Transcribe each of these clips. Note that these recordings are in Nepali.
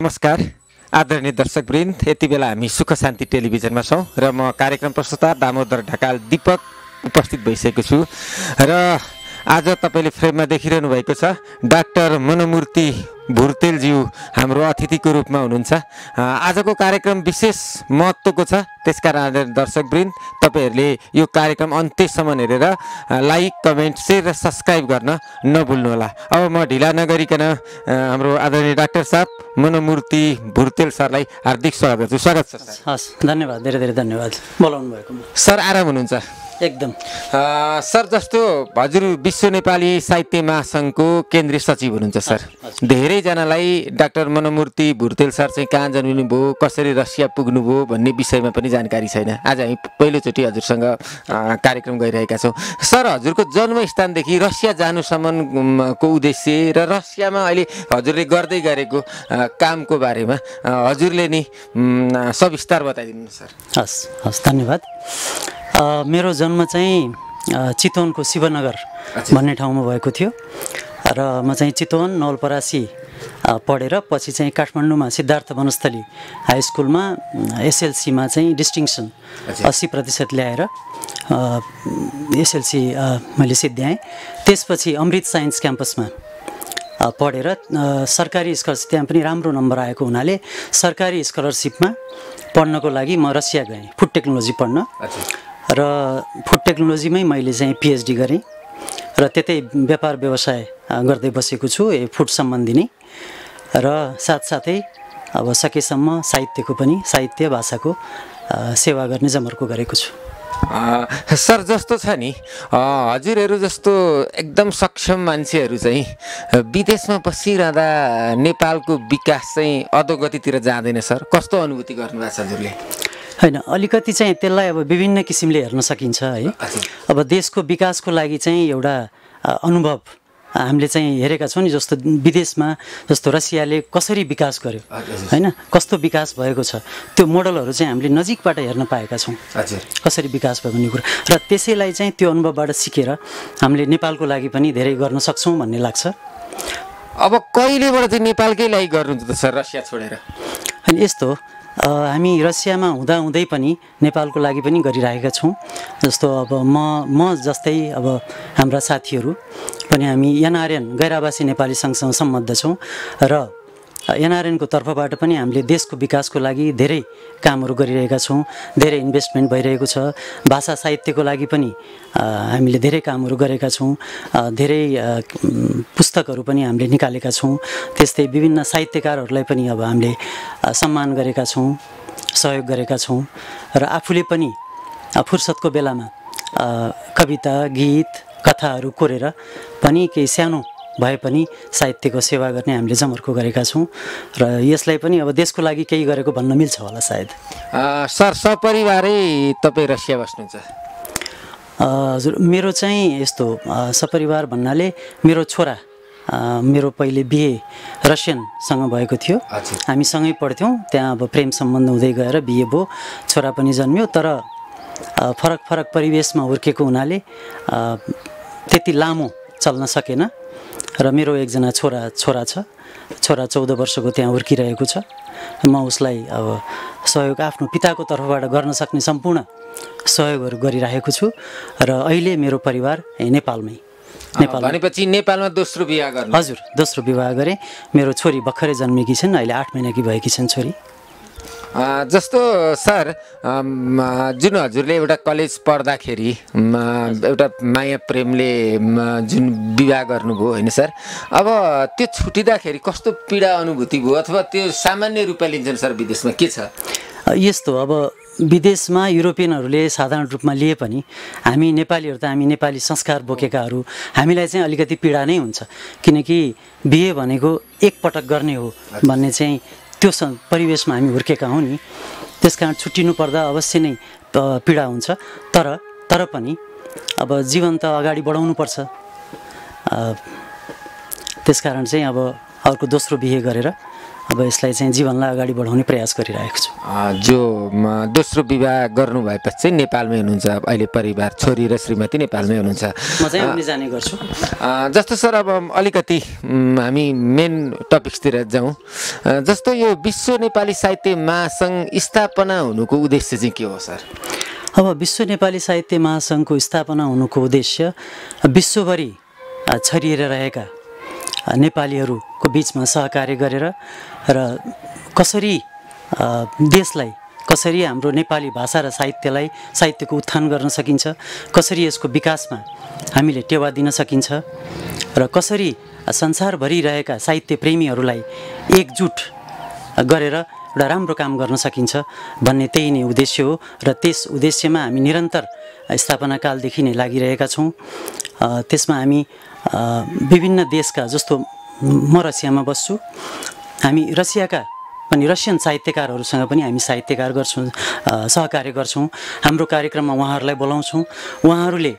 नमस्कार आदरणीय दर्शकवृन्द, यति बेला हामी सुख शान्ति टेलिभिजनमा छौँ र म कार्यक्रम प्रस्तुता दामोदर ढकाल दीपक उपस्थित भइसकेको छु र आज तपाईँले फ्रेममा देखिरहनु भएको छ डाक्टर मनमूर्ति भुर्तेलज्यू हाम्रो अतिथिको रूपमा हुनुहुन्छ। आजको कार्यक्रम विशेष महत्त्वको छ, त्यसकारण आदरणीय दर्शकवृन्द तपाईँहरूले यो कार्यक्रम अन्त्यसम्म हेरेर लाइक, कमेन्ट, सेयर र सब्सक्राइब गर्न नभुल्नुहोला। अब म ढिला नगरिकन हाम्रो आदरणीय डाक्टर साहब मनमूर्ति भुर्तेल सरलाई हार्दिक स्वागत गर्छु। स्वागत छ सर। हस्, धन्यवाद, धेरै धेरै धन्यवाद बोलाउनु भएको। सर आराम हुनुहुन्छ? एकदम। सर जस्तो हजुर विश्व नेपाली साहित्य महासङ्घको केन्द्रीय सचिव हुनुहुन्छ सर। धेरैजनालाई डाक्टर मनमूर्ति भुर्तेल सर चाहिँ कहाँ जन्मिनुभयो, कसरी रसिया पुग्नुभयो भन्ने विषयमा पनि जानकारी छैन। आज हामी पहिलोचोटि हजुरसँग कार्यक्रम गरिरहेका छौँ। सर हजुरको जन्मस्थानदेखि रसिया जानुसम्मको उद्देश्य र रसियामा अहिले हजुरले गर्दै गरेको कामको बारेमा हजुरले नि सविस्तार बताइदिनु सर। हस् हस्, धन्यवाद। मेरो जन्म चाहिँ चितवनको शिवनगर भन्ने ठाउँमा भएको थियो र म चाहिँ चितवन नवलपरासी पढेर पछि चाहिँ काठमाडौँमा सिद्धार्थ वनस्थली हाई स्कुलमा एसएलसीमा चाहिँ डिस्टिङसन 80% ल्याएर एसएलसी मैले सिद्ध्याएँ। त्यसपछि अमृत साइन्स क्याम्पसमा पढेर सरकारी स्कलरसिप, त्यहाँ पनि राम्रो नम्बर आएको हुनाले सरकारी स्कलरसिपमा पढ्नको लागि म रसिया गएँ फुड टेक्नोलोजी पढ्न र फुड टेक्नोलोजीमै मैले चाहिँ पिएचडी गरेँ र त्यतै व्यापार व्यवसाय गर्दै बसेको छु फुड सम्बन्धी नै र साथसाथै अब सकेसम्म साहित्यको पनि साहित्य भाषाको सेवा गर्ने जमर्को गरेको छु। सर जस्तो छ नि हजुरहरू जस्तो एकदम सक्षम मान्छेहरू चाहिँ विदेशमा बसिरहँदा नेपालको विकास चाहिँ अधोगतितिर जाँदैन सर, कस्तो अनुभूति गर्नुभएको छ हजुरले? होइन, अलिकति चाहिँ त्यसलाई अब विभिन्न किसिमले हेर्न सकिन्छ है। अब देशको विकासको लागि चाहिँ एउटा अनुभव हामीले चाहिँ हेरेका छौँ नि, जस्तो विदेशमा जस्तो रसियाले कसरी विकास गर्यो होइन, कस्तो विकास भएको छ, त्यो मोडलहरू चाहिँ हामीले नजिकबाट हेर्न पाएका छौँ कसरी विकास भयो भन्ने कुरा। र त्यसैलाई चाहिँ त्यो अनुभवबाट सिकेर हामीले नेपालको लागि पनि धेरै गर्न सक्छौँ भन्ने लाग्छ। अब कहिलेबाट चाहिँ नेपालकै लागि गर्नुहुन्छ त सर रसिया छोडेर? होइन, यस्तो हामी रसियामा हुँदाहुँदै पनि नेपालको लागि पनि गरिरहेका छौँ। जस्तो अब म जस्तै अब हाम्रा साथीहरू पनि हामी एनआरएन गैर आवासी नेपाली सङ्घसँग सम्बद्ध छौँ र एनआरएनको तर्फबाट पनि हामीले देशको विकासको लागि धेरै कामहरू गरिरहेका छौँ। धेरै इन्भेस्टमेन्ट भइरहेको छ। भाषा साहित्यको लागि पनि हामीले धेरै कामहरू गरेका छौँ। धेरै पुस्तकहरू पनि हामीले निकालेका छौँ। त्यस्तै विभिन्न साहित्यकारहरूलाई पनि अब हामीले सम्मान गरेका छौँ, सहयोग गरेका छौँ र आफूले पनि फुर्सदको बेलामा कविता, गीत, कथाहरू कोरेर पनि केही सानो भए पनि साहित्यको सेवा गर्ने हामीले जमर्को गरेका छौँ र यसलाई पनि अब देशको लागि केही गरेको भन्न मिल्छ होला सायद। सर सपरिवारै तपाईँ रसिया बस्नुहुन्छ? हजुर, मेरो चाहिँ यस्तो सपरिवार भन्नाले मेरो छोरा, मेरो पहिले बिहे रसियनसँग भएको थियो, हामी सँगै पढ्थ्यौँ। त्यहाँ अब प्रेम सम्बन्ध हुँदै गएर बिहे भयो, छोरा पनि जन्मियो। तर फरक फरक परिवेशमा हुर्केको हुनाले त्यति लामो चल्न सकेन र मेरो एकजना छोरा छ, छोरा 14 वर्षको त्यहाँ हुर्किरहेको छ। म उसलाई अब सहयोग आफ्नो पिताको तर्फबाट गर्न सक्ने सम्पूर्ण सहयोगहरू गरिरहेको छु र अहिले मेरो परिवार नेपालमै। भनेपछि नेपालमा दोस्रो विवाह गर्नु? हजुर, दोस्रो विवाह गरेँ। मेरो छोरी भर्खरै जन्मेकी छिन्, अहिले 8 महिनाकी भएकी छिन् छोरी। जस्तो सर जुन हजुरले एउटा कलेज पढ्दाखेरि एउटा माया प्रेमले जुन विवाह गर्नुभयो होइन सर, अब त्यो छुटिँदाखेरि कस्तो पीडा अनुभूति भयो अथवा त्यो सामान्य रूपमा लिन्छन् सर विदेशमा, के छ यस्तो? अब विदेशमा युरोपियनहरूले साधारण रूपमा लिए पनि हामी नेपालीहरू त हामी नेपाली संस्कार बोकेकाहरू, हामीलाई चाहिँ अलिकति पीडा नै हुन्छ, किनकि बिहे भनेको एकपटक गर्ने हो भन्ने चाहिँ त्यो परिवेशमा हामी हुर्केका हौँ नि। त्यसकारण छुट्टिनु पर्दा अवश्य नै पीडा हुन्छ। तर पनि अब जीवन त अगाडि बढाउनु पर्छ। त्यसकारण चाहिँ अब अर्को दोस्रो बिहे गरेर अब यसलाई चाहिँ जीवनलाई अगाडि बढाउने प्रयास गरिरहेको छु। जो दोस्रो विवाह गर्नु भएपछि चाहिँ नेपालमै हुनुहुन्छ अहिले, परिवार छोरी र श्रीमती नेपालमै हुनुहुन्छ। म चाहिँ आउने जाने गर्छु। जस्तो सर अब अलिकति हामी मेन टपिक्सतिर जाउँ। जस्तो यो विश्व नेपाली साहित्य महासङ्घ स्थापना हुनुको उद्देश्य चाहिँ के हो सर? अब विश्व नेपाली साहित्य महासङ्घको स्थापना हुनुको उद्देश्य विश्वभरि छरिएर रहेका नेपालीहरूको बिचमा सहकार्य गरेर र कसरी देशलाई, कसरी हाम्रो नेपाली भाषा र साहित्यको उत्थान गर्न सकिन्छ, कसरी यसको विकासमा हामीले टेवा दिन सकिन्छ र कसरी संसारभरि रहेका साहित्य प्रेमीहरूलाई एकजुट गरेर एउटा राम्रो काम गर्न सकिन्छ भन्ने त्यही नै उद्देश्य हो। र त्यस उद्देश्यमा हामी निरन्तर स्थापना कालदेखि नै लागिरहेका छौँ। त्यसमा हामी विभिन्न देशका, जस्तो म रसियामा बस्छु, हामी रसियाका पनि रसियन साहित्यकारहरूसँग पनि हामी सहकार्य गर्छौँ। हाम्रो कार्यक्रममा उहाँहरूलाई बोलाउँछौँ, उहाँहरूले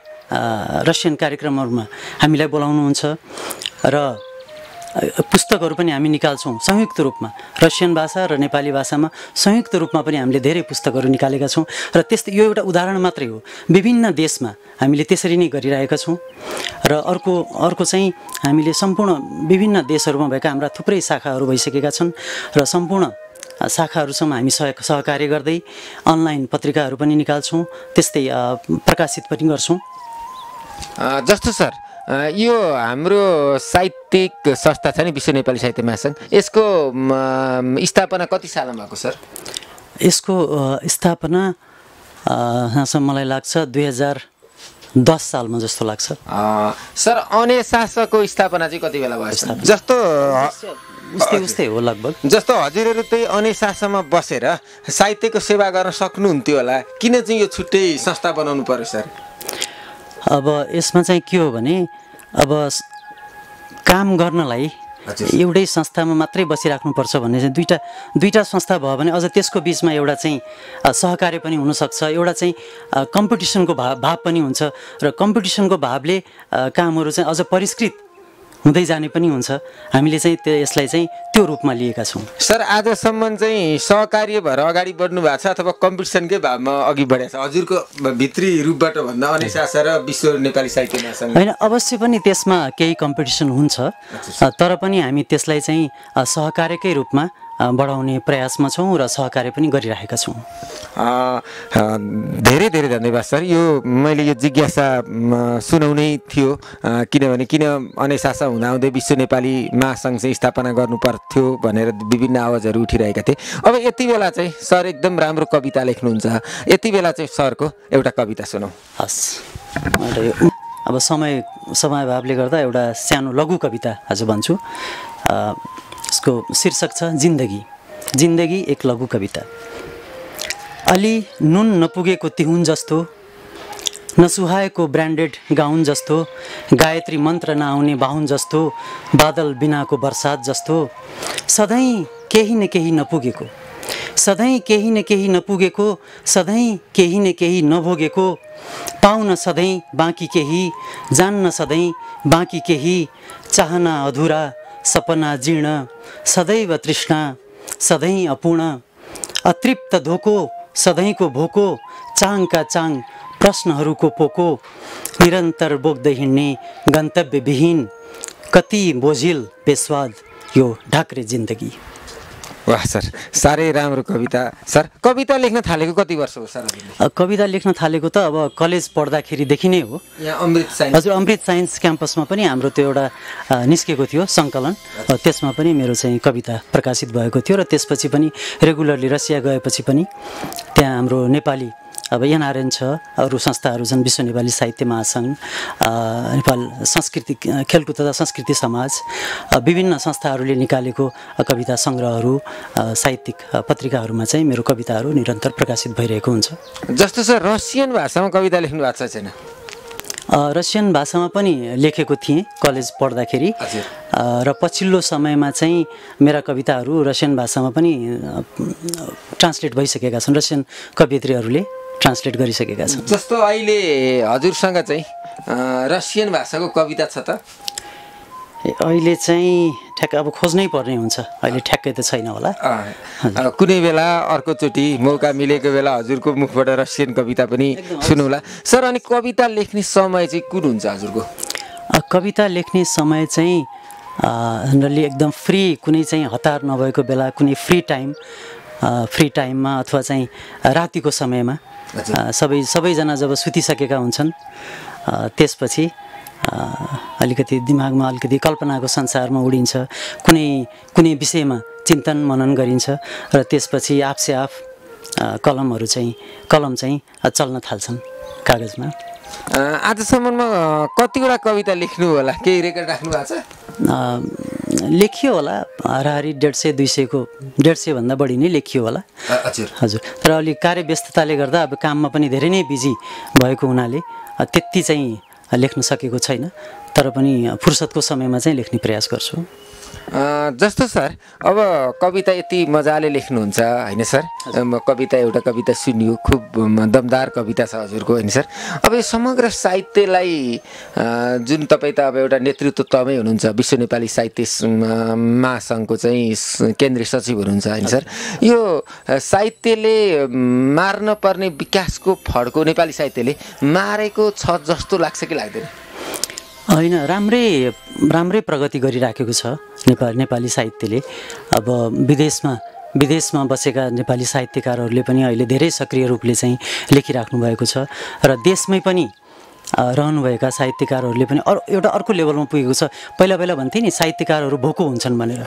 रसियन कार्यक्रमहरूमा हामीलाई बोलाउनुहुन्छ र पुस्तकहरू पनि हामी निकाल्छौँ संयुक्त रूपमा। रसियन भाषा र नेपाली भाषामा संयुक्त रूपमा पनि हामीले धेरै पुस्तकहरू निकालेका छौँ र त्यस्तै यो एउटा उदाहरण मात्रै हो। विभिन्न देशमा हामीले त्यसरी नै गरिरहेका छौँ। र अर्को चाहिँ हामीले सम्पूर्ण विभिन्न देशहरूमा भएका हाम्रा थुप्रै शाखाहरू भइसकेका छन् र सम्पूर्ण शाखाहरूसँग हामी सहकार्य गर्दै अनलाइन पत्रिकाहरू पनि निकाल्छौँ, त्यस्तै प्रकाशित पनि गर्छौँ। जस्तो सर यो हाम्रो साहित्यिक संस्था छ नि विश्व नेपाली साहित्य महासङ्घ, यसको स्थापना कति सालमा भएको सर? यसको स्थापना मलाई लाग्छ 2010 सालमा जस्तो लाग्छ। सर अनेसासको स्थापना चाहिँ कति बेला भयो? जस्तो उस्तै हो लगभग। जस्तो हजुरहरू त्यही अनेसासमा बसेर साहित्यको सेवा गर्न सक्नुहुन्थ्यो होला, किन चाहिँ यो छुट्टै संस्था बनाउनु पर्यो सर? अब यसमा चाहिँ के हो भने, अब काम गर्नलाई एउटै संस्थामा मात्रै बसिराख्नुपर्छ भन्ने चाहिँ दुईटा संस्था भयो भने अझ त्यसको बिचमा एउटा चाहिँ सहकार्य पनि हुनसक्छ, एउटा चाहिँ कम्पिटिसनको भाव पनि हुन्छ र कम्पिटिसनको भावले कामहरू चाहिँ अझ परिष्कृत हुँदै जाने पनि हुन्छ। हामीले चाहिँ यसलाई चाहिँ त्यो रूपमा लिएका छौँ। सर आजसम्म चाहिँ सहकार्य भएर अगाडि बढ्नु भएको छ अथवा कम्पिटिसनकै भावमा अघि बढेको छ? हजुरको भित्री रूपबाट भन्दा अनेसास र विश्व नेपाली साहित्य महासङ्घ होइन, अवश्य पनि त्यसमा केही कम्पिटिसन हुन्छ, तर पनि हामी त्यसलाई चाहिँ सहकार्यकै रूपमा बढाउने प्रयासमा छौँ र सहकार्य पनि गरिरहेका छौँ। धेरै धेरै धन्यवाद सर। यो मैले यो जिज्ञासा सुनाउनै थियो, किनभने किन अनेसासा हुँदाहुँदै विश्व नेपाली महासङ्घ चाहिँ स्थापना गर्नु पर्थ्यो भनेर विभिन्न आवाजहरू उठिरहेका थिए। अब यति बेला चाहिँ सर एकदम राम्रो कविता लेख्नुहुन्छ, यति बेला चाहिँ सरको एउटा कविता सुनौँ। हस्, अब समयभावले गर्दा एउटा सानो लघु कविता आज भन्छु। यसको शीर्षक छ जिन्दगी एक लघु कविता। अलि नुन नपुगेको तिहुन जस्तो, नसुहाएको ब्रान्डेड गाउन जस्तो, गायत्री मन्त्र नआउने बाहुन जस्तो, बादल बिनाको बर्सात जस्तो, सधैँ केही न केही नपुगेको, सधैँ केही न केही नपुगेको, सधैँ केही न केही नभोगेको, पाउन सधैँ बाँकी केही, जान्न सधैँ बाँकी केही, चाहना अधुरा, सपना जीर्ण, सदैव तृष्णा, सधैँ अपूर्ण, अतृप्त धोको, सधैँको भोको, चाङका चाङ प्रश्नहरूको पोको, निरन्तर बोक्दै हिँड्ने गन्तव्यविहीन, कति बोझिल बेस्वाद यो ढाक्रे जिन्दगी। वाह सर, साह्रै राम्रो कविता। सर कविता लेख्न थालेको कति वर्ष हो सर? कविता लेख्न थालेको त अब कलेज पढ्दाखेरिदेखि नै हो। यहाँ अमृत साइन्स, हजुर, अमृत साइन्स क्याम्पसमा पनि हाम्रो त्यो एउटा निस्केको थियो सङ्कलन, त्यसमा पनि मेरो चाहिँ कविता प्रकाशित भएको थियो र त्यसपछि पनि रेगुलरली रसिया गएपछि पनि त्यहाँ हाम्रो नेपाली अब एनआरएन छ, अरू संस्थाहरू छन्, विश्व नेपाली साहित्य महासङ्घ, नेपाल संस्कृति खेलकुद तथा संस्कृति समाज, विभिन्न संस्थाहरूले निकालेको कविता सङ्ग्रहहरू, साहित्यिक पत्रिकाहरूमा चाहिँ मेरो कविताहरू निरन्तर प्रकाशित भइरहेको हुन्छ। जस्तो सर रसियन भाषामा कविता लेख्नु भएको छ छैन? रसियन भाषामा पनि लेखेको थिएँ कलेज पढ्दाखेरि, र पछिल्लो समयमा चाहिँ मेरा कविताहरू रसियन भाषामा पनि ट्रान्सलेट भइसकेका छन्, रसियन कवयित्रीहरूले ट्रान्सलेट गरिसकेका छन्। जस्तो अहिले हजुरसँग चाहिँ रसियन भाषाको कविता छ त? अहिले चाहिँ ठ्याक्क अब खोज्नै पर्ने हुन्छ, अहिले ठ्याक्कै त छैन होला। कुनै बेला अर्कोचोटि मौका मिलेको बेला हजुरको मुखबाट रसियन कविता पनि सुनौला सर। अनि कविता लेख्ने समय चाहिँ कुन हुन्छ हजुरको? कविता लेख्ने समय चाहिँ जनरली एकदम फ्री, कुनै चाहिँ हतार नभएको बेला, कुनै फ्री टाइममा अथवा चाहिँ रातिको समयमा सबैजना जब सुतिसकेका हुन्छन् त्यसपछि अलिकति दिमागमा अलिकति कल्पनाको संसारमा उडिन्छ, कुनै विषयमा चिन्तन मनन गरिन्छ र त्यसपछि आफसे आफ कलम चाहिँ चल्न थाल्छन् कागजमा। आजसम्ममा कतिवटा कविता लेख्नु होला, केही रेकर्ड राख्नु भएको छ? लेखियो होला हाराहारी 150-200 भन्दा बढी नै लेखियो होला। हजुर। तर अलिक कार्यव्यस्तताले गर्दा अब काममा पनि धेरै नै बिजी भएको हुनाले त्यति चाहिँ लेख्न सकेको छैन, तर पनि फुर्सदको समयमा चाहिँ लेख्ने प्रयास गर्छु। जस्तो सर अब कविता यति मजाले लेख्नुहुन्छ होइन सर, कविता एउटा कविता सुनियो, खुब दमदार कविता छ हजुरको होइन सर। अब यो समग्र साहित्यलाई जुन तपाईँ त अब एउटा नेतृत्व तमै हुनुहुन्छ, विश्व नेपाली साहित्य महासङ्घको चाहिँ केन्द्रीय सचिव हुनुहुन्छ होइन सर। यो साहित्यले मार्न पर्ने विकासको फड्को नेपाली साहित्यले मारेको छ जस्तो लाग्छ कि लाग्दैन? होइन, राम्रै प्रगति गरिराखेको छ नेपाली साहित्यले। अब विदेशमा बसेका नेपाली साहित्यकारहरूले पनि अहिले धेरै सक्रिय रूपले चाहिँ लेखिराख्नु भएको छ र देशमै पनि रहनुभएका साहित्यकारहरूले पनि एउटा अर्को लेभलमा पुगेको छ। पहिला भन्थे नि साहित्यकारहरू भोको हुन्छन् भनेर,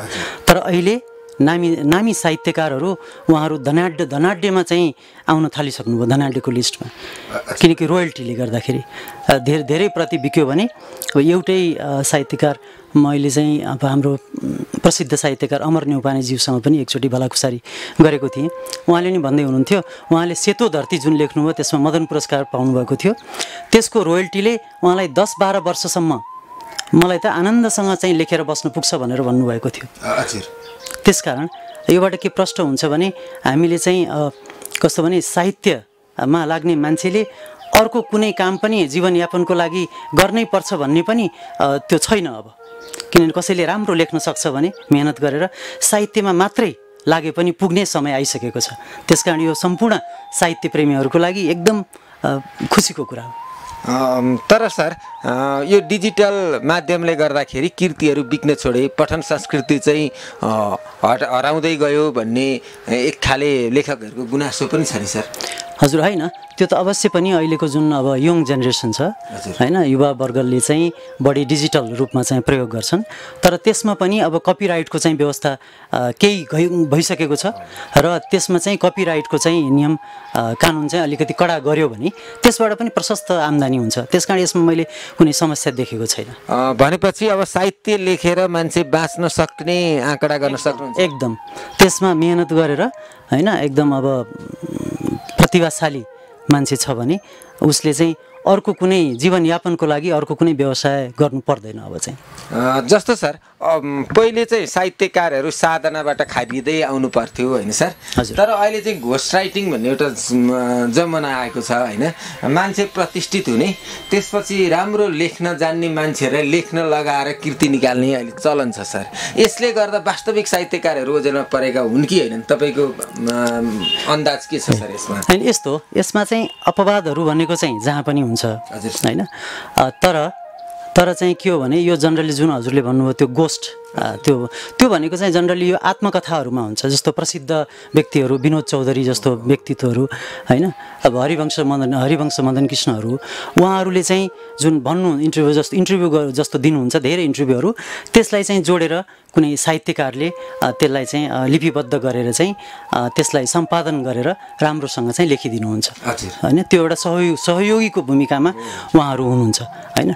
तर अहिले नामी साहित्यकारहरू उहाँहरू धनाढ्यमा चाहिँ आउन थालिसक्नुभयो, धनाढ्यको लिस्टमा, किनकि रोयल्टीले गर्दाखेरि धेरै प्रति बिक्यो भने एउटै साहित्यकार, मैले चाहिँ अब हाम्रो प्रसिद्ध साहित्यकार अमर न्यौपानेज्यूसँग पनि एकचोटि भलाखुसारी गरेको थिएँ। उहाँले नि भन्दै हुनुहुन्थ्यो, उहाँले सेतो धरती जुन लेख्नुभयो त्यसमा मदन पुरस्कार पाउनुभएको थियो, त्यसको रोयल्टीले उहाँलाई 10-12 वर्षसम्म मलाई त आनन्दसँग चाहिँ लेखेर बस्नु पुग्छ भनेर भन्नुभएको थियो। त्यसकारण योबाट के प्रश्न हुन्छ भने हामीले चाहिँ कस्तो भने साहित्यमा लाग्ने मान्छेले अर्को कुनै काम पनि जीवनयापनको लागि गर्नै पर्छ भन्ने पनि त्यो छैन अब, किनभने कसैले राम्रो लेख्न सक्छ भने मेहनत गरेर साहित्यमा मात्रै लागे पनि पुग्ने समय आइसकेको छ। त्यसकारण यो सम्पूर्ण साहित्य प्रेमीहरूको लागि एकदम खुसीको कुरा हो। तर सर यो डिजिटल माध्यमले गर्दाखेरि कृतिहरू बिक्न छोडे, पठन संस्कृति चाहिँ हराउँदै गयो भन्ने एक खाले लेखकहरूको गुनासो पनि छ नि सर? हजुर, होइन, त्यो त अवश्य पनि अहिलेको जुन अब यङ जेनेरेसन छ होइन, युवा वर्गले चाहिँ बढी डिजिटल रूपमा चाहिँ प्रयोग गर्छन्, तर त्यसमा पनि अब कपिराइटको चाहिँ व्यवस्था केही भइसकेको छ र त्यसमा चाहिँ कपिराइटको चाहिँ नियम कानुन चाहिँ अलिकति कडा गर्यो भने त्यसबाट पनि प्रशस्त आम्दानी हुन्छ। त्यसकारण यसमा मैले कुनै समस्या देखेको छैन। भनेपछि अब साहित्य लेखेर मान्छे बाँच्न सक्ने आँकडा गर्न सक्नुहुन्छ? एकदम, त्यसमा मेहनत गरेर होइन, एकदम अब प्रतिभाशाली मान्छे छ भने उसले चाहिँ अर्को कुनै जीवनयापनको लागि अर्को कुनै व्यवसाय गर्नु पर्दैन अब चाहिँ। जस्तो सर पहिले चाहिँ साहित्यकारहरू साधनाबाट खारिँदै आउनु पर्थ्यो होइन सर, तर अहिले चाहिँ घोस्ट राइटिङ भन्ने एउटा जमाना आएको छ होइन, मान्छे प्रतिष्ठित हुने, त्यसपछि राम्रो लेख्न जान्ने मान्छेहरूलाई लेख्न लगाएर कृति निकाल्ने अहिले चलन छ सर। यसले गर्दा वास्तविक साहित्यकारहरू ओझेलमा परेका हुन् कि होइन, तपाईँको अन्दाज के छ सर यसमा? होइन, यसमा चाहिँ अपवादहरू भनेको चाहिँ जहाँ पनि हुन्छ होइन, तर चाहिँ के हो भने यो जनरली जुन हजुरले भन्नुभयो त्यो गोस्ट, त्यो भनेको चाहिँ जनरली यो आत्मकथाहरूमा हुन्छ। जस्तो प्रसिद्ध व्यक्तिहरू विनोद चौधरी जस्तो व्यक्तित्वहरू होइन, अब हरिवंश मदन कृष्णहरू, उहाँहरूले चाहिँ जुन भन्नु इन्टरभ्यू जस्तो दिनुहुन्छ धेरै इन्टरभ्यूहरू, त्यसलाई चाहिँ जोडेर कुनै साहित्यकारले त्यसलाई चाहिँ लिपिबद्ध गरेर चाहिँ त्यसलाई सम्पादन गरेर राम्रोसँग चाहिँ लेखिदिनुहुन्छ होइन। त्यो एउटा सहयोगीको भूमिकामा उहाँहरू हुनुहुन्छ होइन,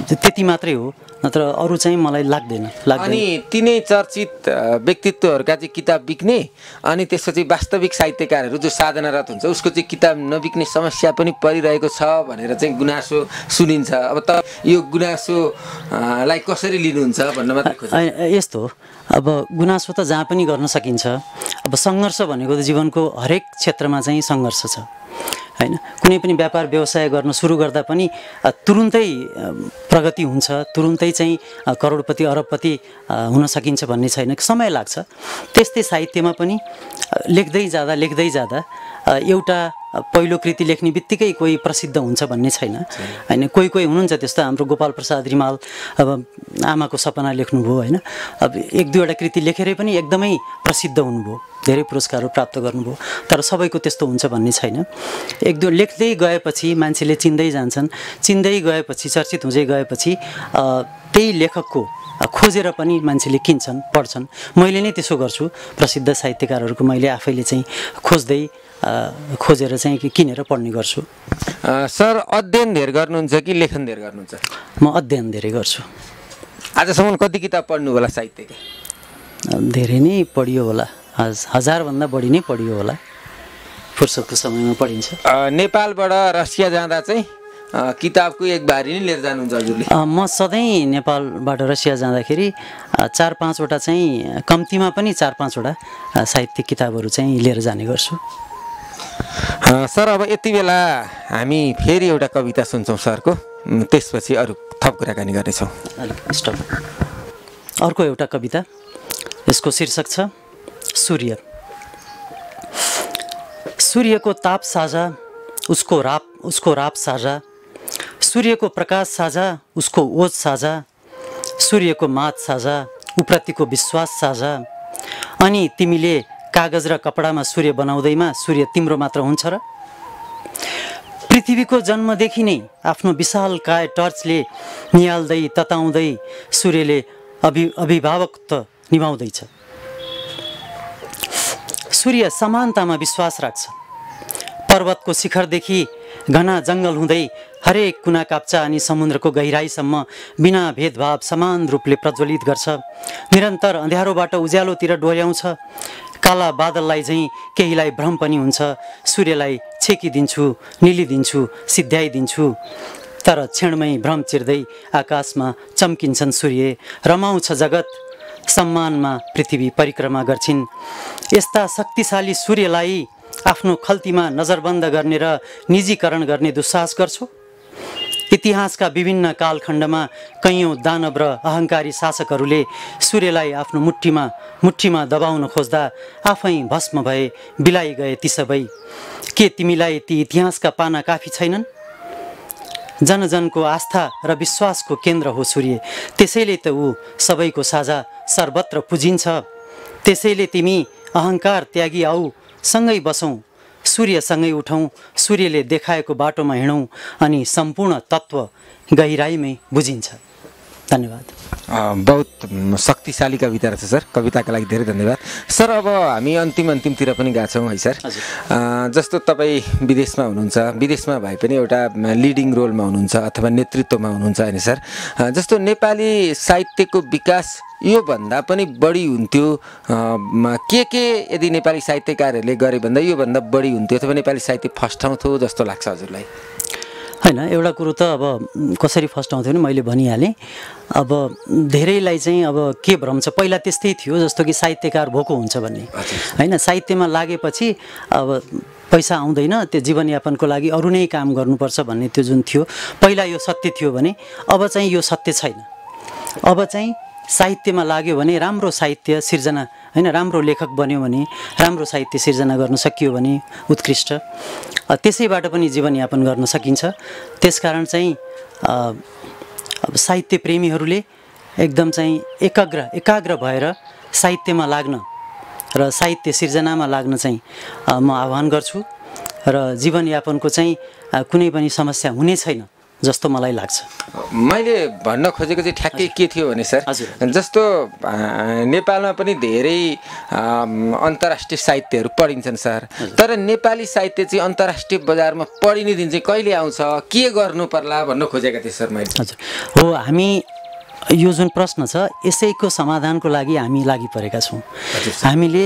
त्यति मात्रै हो, नत्र अरू चाहिँ मलाई लाग्दैन। अनि तिनै चर्चित व्यक्तित्वहरूका चाहिँ किताब बिक्ने, अनि त्यसपछि वास्तविक साहित्यकारहरू जो साधनारत हुन्छ उसको चाहिँ किताब नबिक्ने समस्या पनि परिरहेको छ भनेर चाहिँ गुनासो सुनिन्छ। अब त यो गुनासोलाई कसरी लिनुहुन्छ भन्न मात्रै खोजेको? यस्तो हो, अब गुनासो त जहाँ पनि गर्न सकिन्छ। अब सङ्घर्ष भनेको त जीवनको हरेक क्षेत्रमा चाहिँ सङ्घर्ष छ हैन कुनै पनि व्यापार व्यवसाय गर्न सुरु गर्दा पनि तुरुन्तै प्रगति हुन्छ, तुरुन्तै चाहिँ करोडपति अरबपति हुन सकिन्छ भन्ने छैन, समय लाग्छ। त्यस्तै साहित्यमा पनि लेख्दै जाँदा एउटा पहिलो कृति लेख्ने बित्तिकै कोही प्रसिद्ध हुन्छ भन्ने छैन हैन। कोही हुनुहुन्छ त्यस्तो, हाम्रो गोपाल प्रसाद रिमाल अब आमाको सपना लेख्नुभयो हैन, अब एक दुईवटा कृति लेखेरै पनि एकदमै प्रसिद्ध हुनुभयो, धेरै पुरस्कारहरू प्राप्त गर्नुभयो। तर सबैको त्यस्तो हुन्छ भन्ने छैन। एक दुई लेख्दै गएपछि मान्छेले चिन्दै जान्छन्, चिन्दै गएपछि चर्चित हुँदै गएपछि त्यही लेखकको खोजेर पनि मान्छेले किन्छन्, पढ्छन्। मैले नै त्यसो गर्छु, प्रसिद्ध साहित्यकारहरूको मैले आफैले चाहिँ खोजेर चाहिँ किनेर पढ्ने गर्छु। सर अध्ययन धेरै गर्नुहुन्छ कि लेखन धेरै गर्नुहुन्छ? म अध्ययन धेरै गर्छु। आजसम्म कति किताब पढ्नु होला साहित्यका? धेरै नै पढियो होला, 1000 भन्दा बढी नै पढियो होला, फुर्सदको समयमा पढिन्छ। नेपालबाट रसिया जाँदा चाहिँ किताबको एक बारी नै लिएर जानुहुन्छ हजुरले? म सधैँ नेपालबाट रसिया जाँदाखेरि 4-5वटा चाहिँ कम्तीमा पनि 4-5वटा साहित्यिक किताबहरू चाहिँ लिएर जाने गर्छु। सर अब यति बेला हामी फेरि एउटा कविता सुन्छौँ सरको, त्यसपछि अरू थप कुराकानी गर्नेछौँ। अर्को एउटा कविता, यसको शीर्षक छ सूर्य। सूर्यको ताप साझा, उसको राप साझा, सूर्यको प्रकाश साझा, उसको ओज साझा, सूर्यको मात साझा, उप्रतिको विश्वास साझा। अनि तिमीले कागज र कपडामा सूर्य बनाउँदैमा सूर्य तिम्रो मात्र हुन्छ र? पृथ्वीको जन्मदेखि नै आफ्नो विशाल काय टर्चले निहाल्दै तताउँदै सूर्यले अभिभावकत्व निभाउँदैछ। सूर्य समानतामा विश्वास राख्छ। पर्वतको शिखरदेखि घना जङ्गल हुँदै हरेक कुना काप्चा अनि समुद्रको गहिराईसम्म बिना भेदभाव समान रूपले प्रज्वलित गर्छ। निरन्तर अँध्यारोबाट उज्यालोतिर डोर्याउँछ। काला बादललाई चाहिँ केहीलाई भ्रम पनि हुन्छ। सूर्यलाई छेकिदिन्छु, निलिदिन्छु, सिद्ध्याइदिन्छु, तर क्षणमै भ्रम चिर्दै आकाशमा चम्किन्छन् सूर्य। रमाउँछ जगत, सम्मानमा पृथ्वी परिक्रमा गर्छिन्। यस्ता शक्तिशाली सूर्यलाई आफ्नो खल्तीमा नजरबन्द गर्ने र निजीकरण गर्ने दुस्साहस गर्छौ? इतिहासका विभिन्न कालखण्डमा कैयौँ दानव र अहङ्कारी शासकहरूले सूर्यलाई आफ्नो मुठ्ठीमा दबाउन खोज्दा आफै भस्म भए, बिलाइ गए ती सबै। के तिमीलाई ती इतिहासका पाना काफी छैनन्? जनजनको आस्था र विश्वासको केन्द्र हो सूर्य, त्यसैले त ऊ सबैको साझा सर्वत्र पुजिन्छ। त्यसैले तिमी अहङ्कार त्यागी आऊ, सँगै बसौँ, सूर्यसँगै उठौँ, सूर्यले देखाएको बाटोमा हिँडौँ, अनि सम्पूर्ण तत्त्व गहिराईमै बुझिन्छ। धन्यवाद। बहुत शक्तिशाली कविता रहेछ सर, कविताका लागि धेरै धन्यवाद सर। अब हामी अन्तिमतिर पनि गएको छौँ है सर। जस्तो तपाईँ विदेशमा हुनुहुन्छ, विदेशमा भए पनि एउटा लिडिङ रोलमा हुनुहुन्छ अथवा नेतृत्वमा हुनुहुन्छ होइन सर। जस्तो नेपाली साहित्यको विकास योभन्दा पनि बढी हुन्थ्यो, के यदि नेपाली साहित्यकारहरूले गरे भन्दा योभन्दा बढी हुन्थ्यो, अथवा नेपाली साहित्य फर्स्ट आउँथ्यो जस्तो लाग्छ हजुरलाई? होइन, एउटा कुरो त अब कसरी फर्स्ट आउँथ्यो भने मैले भनिहालेँ। अब धेरैलाई चाहिँ अब के भ्रम छ, पहिला त्यस्तै थियो जस्तो कि साहित्यकार भोको हुन्छ भन्ने होइन। साहित्यमा लागेपछि अब पैसा आउँदैन, त्यो जीवनयापनको लागि अरू नै काम गर्नुपर्छ भन्ने त्यो जुन थियो पहिला, यो सत्य थियो भने अब चाहिँ यो सत्य छैन। अब चाहिँ साहित्यमा लाग्यो भने राम्रो साहित्य सिर्जना होइन, राम्रो लेखक बन्यो भने, राम्रो साहित्य सिर्जना गर्न सकियो भने उत्कृष्ट, त्यसैबाट पनि जीवनयापन गर्न सकिन्छ। त्यसकारण चाहिँ अब साहित्य प्रेमीहरूले एकदम चाहिँ एकाग्र भएर साहित्यमा लाग्न र साहित्य सिर्जनामा लाग्न चाहिँ म आह्वान गर्छु। र जीवनयापनको चाहिँ कुनै पनि समस्या हुने छैन जस्तो मलाई लाग्छ। मैले भन्न खोजेको चाहिँ ठ्याक्कै के थियो भने सर, जस्तो नेपालमा पनि धेरै अन्तर्राष्ट्रिय साहित्यहरू पढिन्छन् सर, तर नेपाली साहित्य चाहिँ अन्तर्राष्ट्रिय बजारमा पढिने दिन चाहिँ कहिले आउँछ, के गर्नु पर्ला भन्न खोजेका थिएँ सर मैले। हजुर हो, हामी यो जुन प्रश्न छ यसैको समाधानको लागि हामी लागि परेका छौँ। हामीले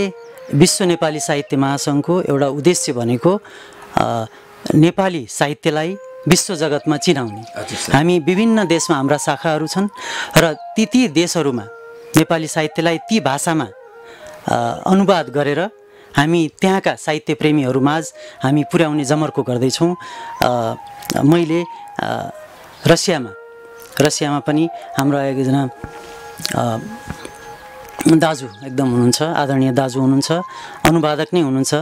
विश्व नेपाली साहित्य महासङ्घको एउटा उद्देश्य भनेको नेपाली साहित्यलाई विश्व जगतमा चिनाउने। हामी विभिन्न देशमा हाम्रा शाखाहरू छन् र ती देशहरूमा नेपाली साहित्यलाई ती भाषामा अनुवाद गरेर हामी त्यहाँका साहित्य प्रेमीहरूमाझ हामी पुर्याउने जमर्को गर्दैछौँ। मैले रसियामा पनि हाम्रो एकजना दाजु एकदम हुनुहुन्छ, आदरणीय दाजु हुनुहुन्छ, अनुवादक नै हुनुहुन्छ,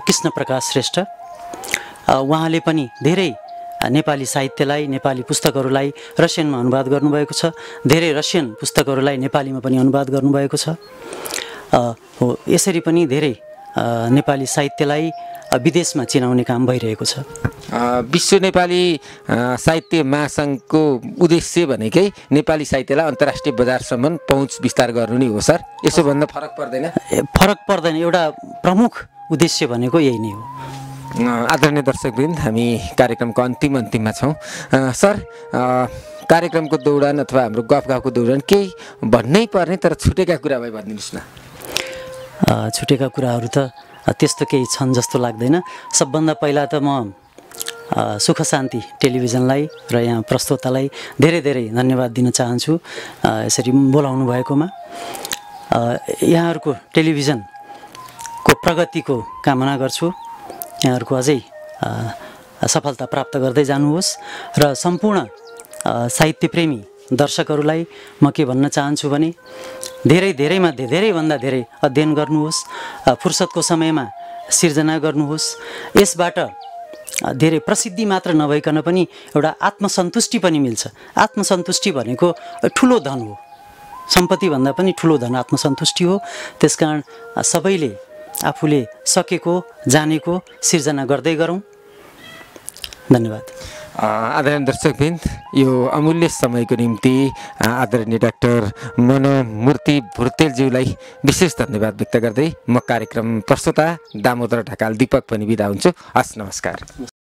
कृष्ण प्रकाश श्रेष्ठ। उहाँले पनि धेरै नेपाली साहित्यलाई, नेपाली पुस्तकहरूलाई रसियनमा अनुवाद गर्नुभएको छ। धेरै रसियन पुस्तकहरूलाई नेपालीमा पनि अनुवाद गर्नुभएको छ। हो, यसरी पनि धेरै नेपाली साहित्यलाई विदेशमा चिनाउने काम भइरहेको छ। विश्व नेपाली साहित्य महासङ्घको उद्देश्य भनेकै नेपाली साहित्यलाई अन्तर्राष्ट्रिय बजारसम्म पहुँच विस्तार गर्नु नै हो सर। यसो भन्दा फरक पर्दैन? फरक पर्दैन, एउटा प्रमुख उद्देश्य भनेको यही नै हो। आदरणीय दर्शकवृन्द, हामी कार्यक्रमको अन्तिममा छौँ। सर, कार्यक्रमको दौडान अथवा हाम्रो गफगाफको दौडान केही भन्नै पर्ने तर छुटेका कुरा भए भनिदिनुहोस् न। छुटेका कुराहरू त त्यस्तो केही छन् जस्तो लाग्दैन। सबभन्दा पहिला त म सुख शान्ति टेलिभिजनलाई र यहाँ प्रस्तोतालाई धेरै धेरै धन्यवाद दिन चाहन्छु यसरी बोलाउनु भएकोमा। यहाँहरूको टेलिभिजनको प्रगतिको कामना गर्छु। यहाँहरूको अझै सफलता प्राप्त गर्दै जानुहोस् र सम्पूर्ण साहित्यप्रेमी दर्शकहरूलाई म के भन्न चाहन्छु भने धेरैमध्ये धेरैभन्दा धेरै अध्ययन गर्नुहोस्, फुर्सदको समयमा सिर्जना गर्नुहोस्। यसबाट धेरै प्रसिद्धि मात्र नभइकन पनि एउटा आत्मसन्तुष्टि पनि मिल्छ। आत्मसन्तुष्टि भनेको ठुलो धन हो, सम्पत्तिभन्दा पनि ठुलो धन आत्मसन्तुष्टि हो। त्यसकारण सबैले आफूले सकेको जानेको सिर्जना गर्दै गरौँ। धन्यवाद। आदरणीय दर्शकवृन्द, यो अमूल्य समयको निम्ति आदरणीय डाक्टर मनमूर्ति भुर्तेलज्यूलाई विशेष धन्यवाद व्यक्त गर्दै म कार्यक्रम प्रस्तोता दामोदर ढकाल दीपक पनि बिदा हुन्छु। हस्, नमस्कार।